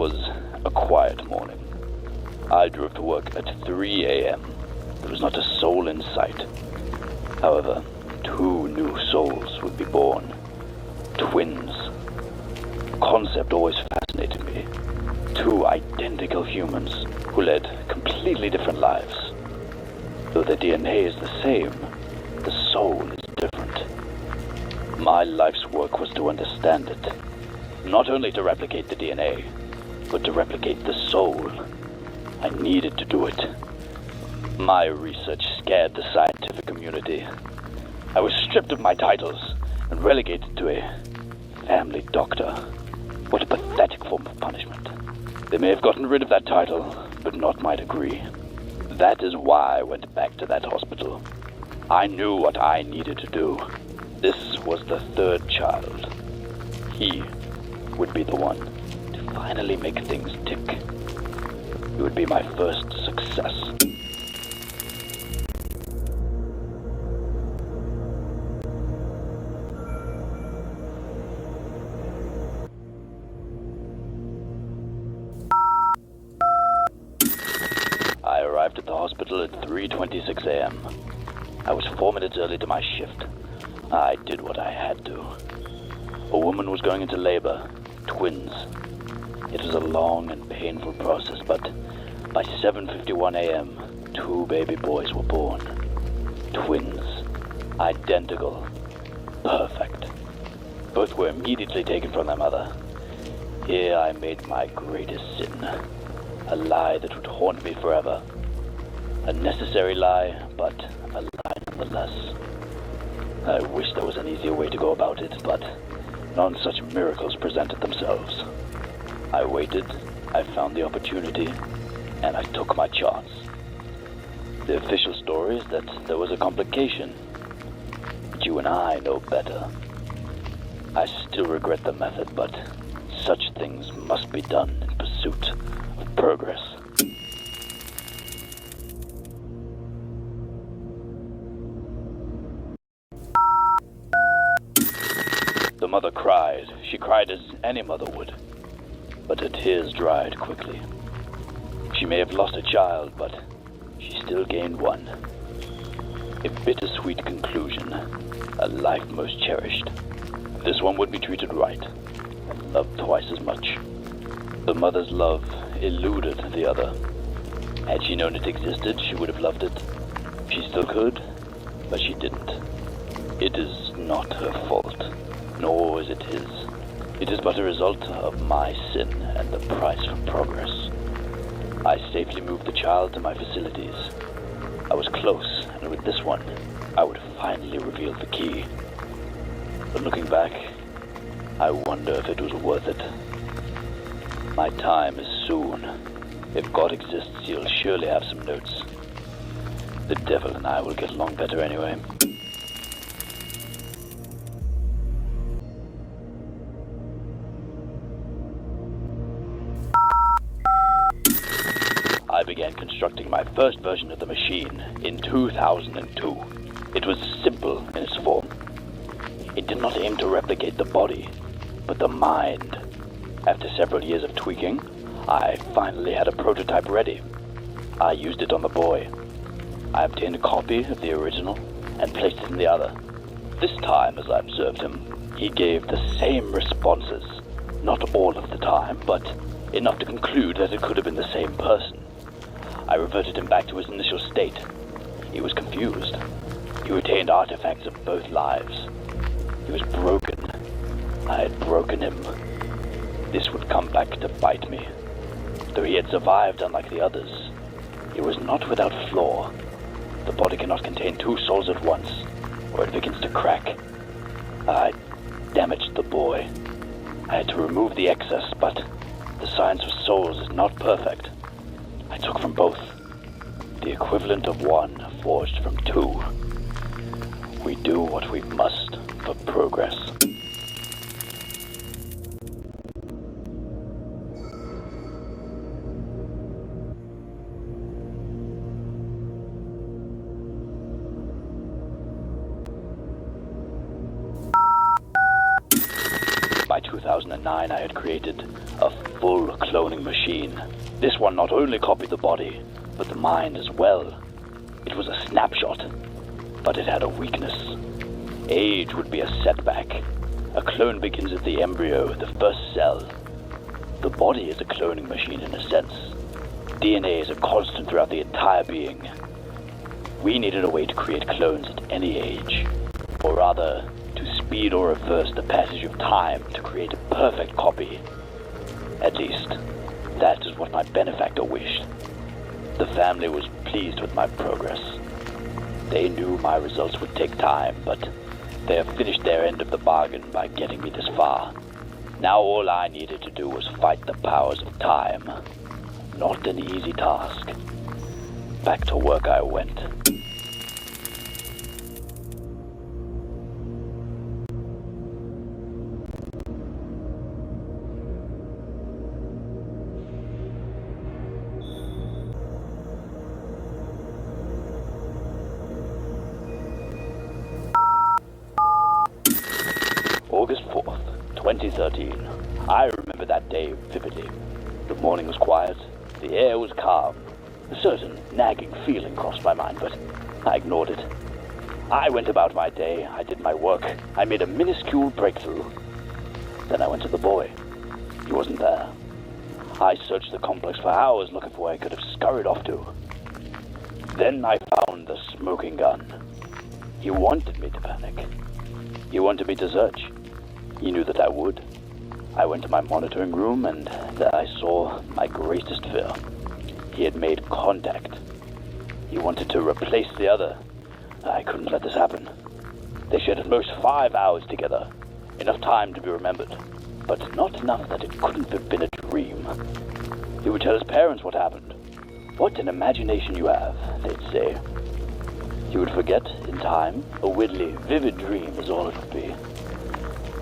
was a quiet morning. I drove to work at 3 a.m. There was not a soul in sight. However, 2 new souls would be born. Twins. The concept always fascinated me. 2 identical humans who led completely different lives. Though the DNA is the same, the soul is different. My life's work was to understand it. Not only to replicate the DNA, but to replicate the soul. I needed to do it. My research scared the scientific community. I was stripped of my titles and relegated to a family doctor. What a pathetic form of punishment. They may have gotten rid of that title, but not my degree. That is why I went back to that hospital. I knew what I needed to do. This was the 3rd child. He would be the one to finally make things tick. It would be my first success. I arrived at the hospital at 3:26 a.m. I was 4 minutes early to my shift. I did what I had to. A woman was going into labor. Twins. It was a long and painful process, but by 7:51 a.m., 2 baby boys were born. Twins. Identical. Perfect. Both were immediately taken from their mother. Here I made my greatest sin. A lie that would haunt me forever. A necessary lie, but a lie nonetheless. I wish there was an easier way to go about it, but none such miracles presented themselves. I waited, I found the opportunity, and I took my chance. The official story is that there was a complication, but you and I know better. I still regret the method, but such things must be done in pursuit of progress. The mother cried. She cried as any mother would. But her tears dried quickly. She may have lost a child, but she still gained one. A bittersweet conclusion, a life most cherished. This one would be treated right, and loved twice as much. The mother's love eluded the other. Had she known it existed, she would have loved it. She still could, but she didn't. It is not her fault, nor is it his. It is but a result of my sin and the price for progress. I safely moved the child to my facilities. I was close, and with this one, I would have finally revealed the key. But looking back, I wonder if it was worth it. My time is soon. If God exists, he'll surely have some notes. The devil and I will get along better anyway. I began constructing my first version of the machine in 2002. It was simple in its form. It did not aim to replicate the body, but the mind. After several years of tweaking, I finally had a prototype ready. I used it on the boy. I obtained a copy of the original and placed it in the other. This time, as I observed him, he gave the same responses. Not all of the time, but enough to conclude that it could have been the same person. I reverted him back to his initial state. He was confused. He retained artifacts of both lives. He was broken. I had broken him. This would come back to bite me. Though he had survived unlike the others, he was not without flaw. The body cannot contain 2 souls at once, or it begins to crack. I damaged the boy. I had to remove the excess, but the science of souls is not perfect. I took from both, the equivalent of 1 forged from 2. We do what we must for progress. By 2009, I had created a full cloning machine. This one not only copied the body, but the mind as well. It was a snapshot, but it had a weakness. Age would be a setback. A clone begins at the embryo, the first cell. The body is a cloning machine in a sense. DNA is a constant throughout the entire being. We needed a way to create clones at any age, or rather, to speed or reverse the passage of time to create a perfect copy. At least, that is what my benefactor wished. The family was pleased with my progress. They knew my results would take time, but they have finished their end of the bargain by getting me this far. Now all I needed to do was fight the powers of time. Not an easy task. Back to work I went. August 4th, 2013. I remember that day vividly. The morning was quiet, the air was calm. A certain nagging feeling crossed my mind, but I ignored it. I went about my day, I did my work, I made a minuscule breakthrough. Then I went to the boy. He wasn't there. I searched the complex for hours looking for where I could have scurried off to. Then I found the smoking gun. He wanted me to panic. He wanted me to search. He knew that I would. I went to my monitoring room, and there I saw my greatest fear. He had made contact. He wanted to replace the other. I couldn't let this happen. They shared at most 5 hours together. Enough time to be remembered, but not enough that it couldn't have been a dream. He would tell his parents what happened. What an imagination you have, they'd say. He would forget in time. A widdly, vivid dream is all it would be.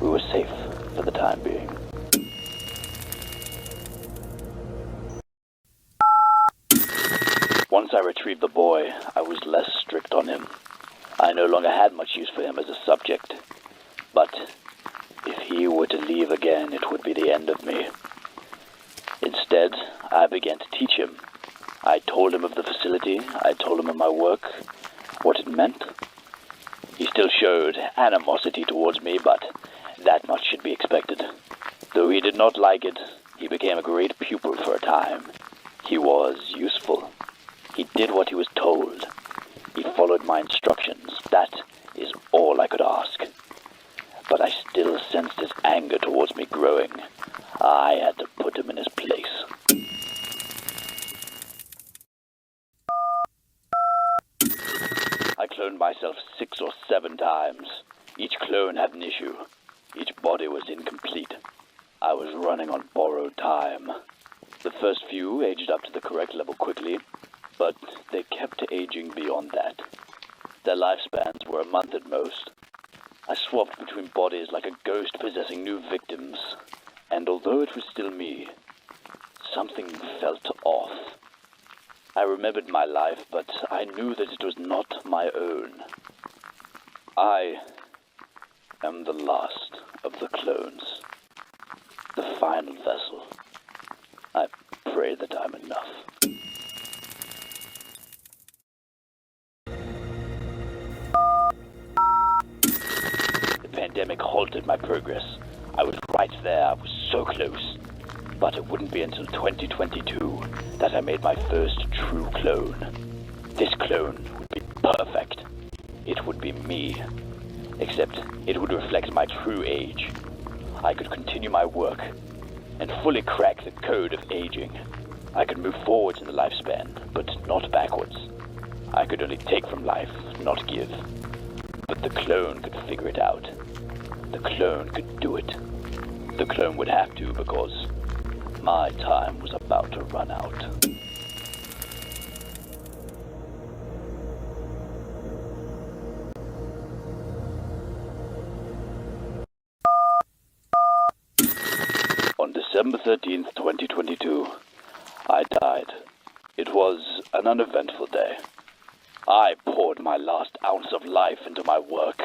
We were safe for the time being. Once I retrieved the boy, I was less strict on him. I no longer had much use for him as a subject. But if he were to leave again, it would be the end of me. Instead, I began to teach him. I told him of the facility, I told him of my work, what it meant. He still showed animosity towards me, but that much should be expected. Though he did not like it, he became a great pupil for a time. He was useful. He did what he was told. He followed my instructions. That is all I could ask. But I still sensed his anger towards me growing. I had to put him in his place. I cloned myself 6 or 7 times. Each clone had an issue. Each body was incomplete. I was running on borrowed time. The first few aged up to the correct level quickly, but they kept aging beyond that. Their lifespans were a month at most. I swapped between bodies like a ghost possessing new victims, and although it was still me, something felt off. I remembered my life, but I knew that it was not my own. I am the last of the clones, the final vessel. I pray that I'm enough. The pandemic halted my progress. I was right there, I was so close. But it wouldn't be until 2022 that I made my first true clone. This clone would be perfect. It would be me. Except it would reflect my true age. I could continue my work and fully crack the code of aging. I could move forwards in the lifespan, but not backwards. I could only take from life, not give. But the clone could figure it out. The clone could do it. The clone would have to, because my time was about to run out. On December 13th, 2022, I died. It was an uneventful day. I poured my last ounce of life into my work,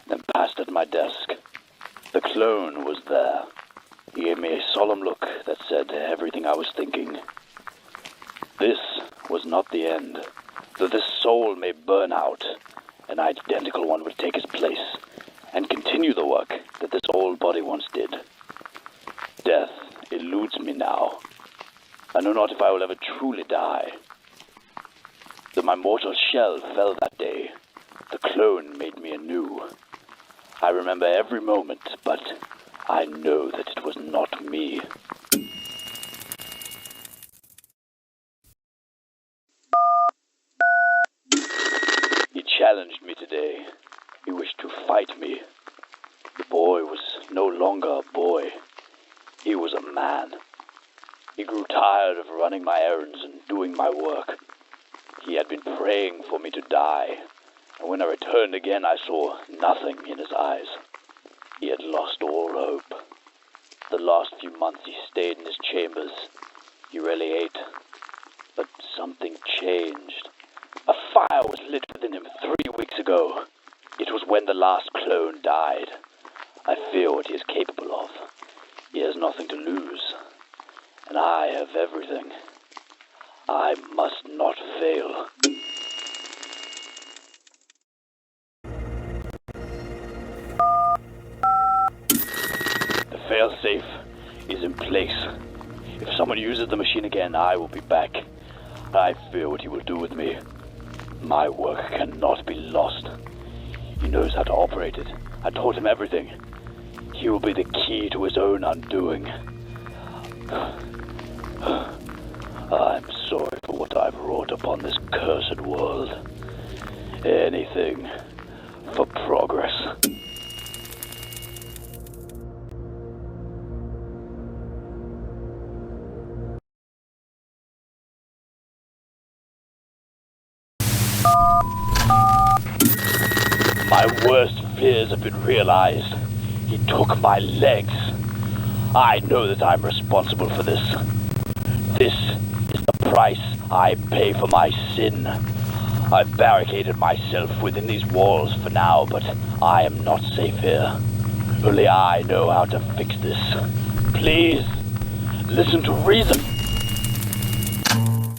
then passed at my desk. The clone was there. He gave me a solemn look that said everything I was thinking. This was not the end. Though this soul may burn out, an identical one would take its place and continue the work that this old body once did. Death eludes me now. I know not if I will ever truly die. Though my mortal shell fell that day, the clone made me anew. I remember every moment, but I know that it was not me. He challenged me today. He wished to fight me. The boy was no longer a boy. He was a man. He grew tired of running my errands and doing my work. He had been praying for me to die, and when I returned again, I saw nothing in his eyes. He had lost all hope. The last few months he stayed in his chambers. He rarely ate, but something changed. A fire was lit within him 3 weeks ago. It was when the last clone died. I fear what he is capable of. He has nothing to lose, and I have everything. I must not fail. The failsafe is in place. If someone uses the machine again, I will be back. I fear what he will do with me. My work cannot be lost. He knows how to operate it. I taught him everything. He will be the key to his own undoing. I'm sorry for what I've wrought upon this cursed world. Anything for progress. My worst fears have been realized. He took my legs. I know that I'm responsible for this. This is the price I pay for my sin. I've barricaded myself within these walls for now, but I am not safe here. Only I know how to fix this. Please, listen to reason.